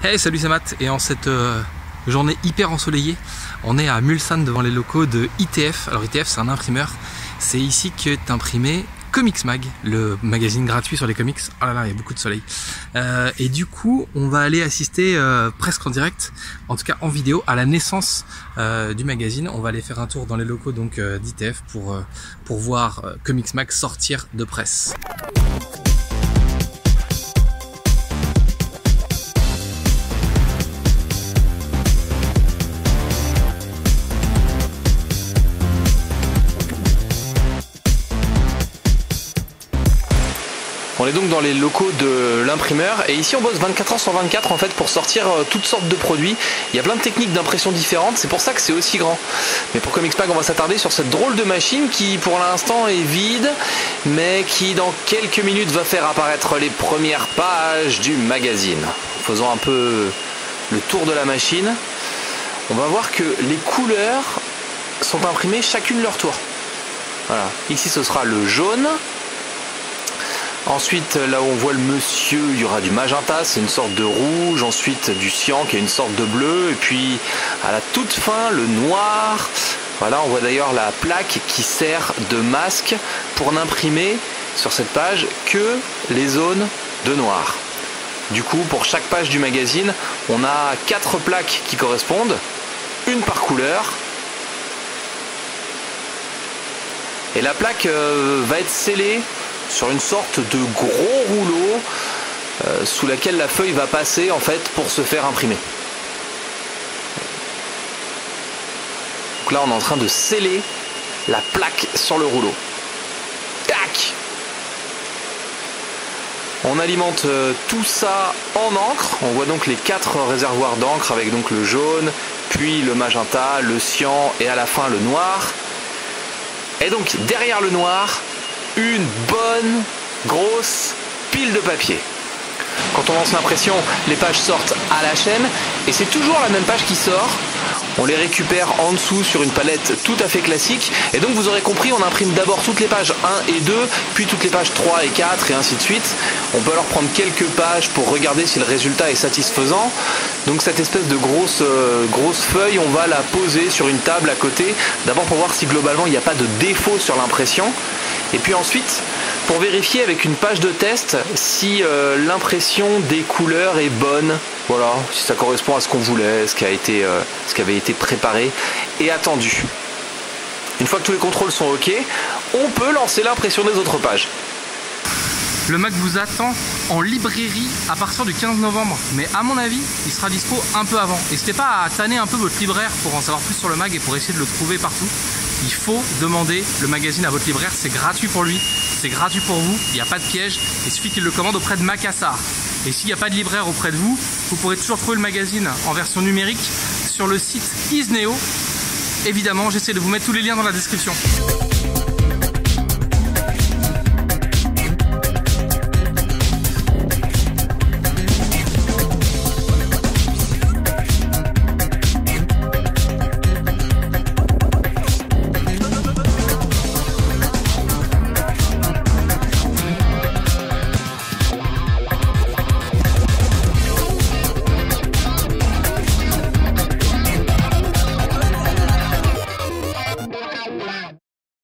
Hey, salut, c'est Matt, et en cette journée hyper ensoleillée, on est à Mulsanne devant les locaux de ITF. Alors ITF, c'est un imprimeur, c'est ici qu'est imprimé Comics Mag, le magazine gratuit sur les comics. Oh là là, il y a beaucoup de soleil. Et du coup, on va aller assister presque en direct, en tout cas en vidéo, à la naissance du magazine. On va aller faire un tour dans les locaux donc d'ITF pour voir Comics Mag sortir de presse. On est donc dans les locaux de l'imprimeur et ici on bosse 24 heures sur 24 en fait pour sortir toutes sortes de produits. Il y a plein de techniques d'impression différentes, c'est pour ça que c'est aussi grand. Mais pour Comics Mag, on va s'attarder sur cette drôle de machine qui pour l'instant est vide, mais qui dans quelques minutes va faire apparaître les premières pages du magazine. Faisons un peu le tour de la machine. On va voir que les couleurs sont imprimées chacune leur tour. Voilà. Ici ce sera le jaune. Ensuite, là où on voit le monsieur, il y aura du magenta, c'est une sorte de rouge. Ensuite, du cyan, qui est une sorte de bleu. Et puis, à la toute fin, le noir. Voilà, on voit d'ailleurs la plaque qui sert de masque pour n'imprimer sur cette page que les zones de noir. Du coup, pour chaque page du magazine, on a 4 plaques qui correspondent, une par couleur. Et la plaque va être scellée sur une sorte de gros rouleau sous laquelle la feuille va passer en fait pour se faire imprimer. Donc là on est en train de sceller la plaque sur le rouleau. Tac! On alimente tout ça en encre. On voit donc les 4 réservoirs d'encre avec donc le jaune, puis le magenta, le cyan et à la fin le noir. Et donc derrière le noir, une bonne grosse pile de papier. Quand on lance l'impression, les pages sortent à la chaîne et c'est toujours la même page qui sort. On les récupère en dessous sur une palette tout à fait classique. Et donc vous aurez compris, on imprime d'abord toutes les pages 1 et 2, puis toutes les pages 3 et 4 et ainsi de suite. On peut alors prendre quelques pages pour regarder si le résultat est satisfaisant. Donc cette espèce de grosse feuille, on va la poser sur une table à côté. D'abord pour voir si globalement il n'y a pas de défaut sur l'impression. Et puis ensuite, pour vérifier avec une page de test si l'impression des couleurs est bonne. Voilà, si ça correspond à ce qu'on voulait, ce qui avait été préparé et attendu. Une fois que tous les contrôles sont OK, on peut lancer l'impression des autres pages. Le Mag vous attend en librairie à partir du 15 novembre, mais à mon avis, il sera dispo un peu avant. N'hésitez pas à tanner un peu votre libraire pour en savoir plus sur le Mag et pour essayer de le trouver partout. Il faut demander le magazine à votre libraire, c'est gratuit pour lui, c'est gratuit pour vous, il n'y a pas de piège, il suffit qu'il le commande auprès de Macassar. Et s'il n'y a pas de libraire auprès de vous, vous pourrez toujours trouver le magazine en version numérique sur le site Isneo. Évidemment, j'essaie de vous mettre tous les liens dans la description.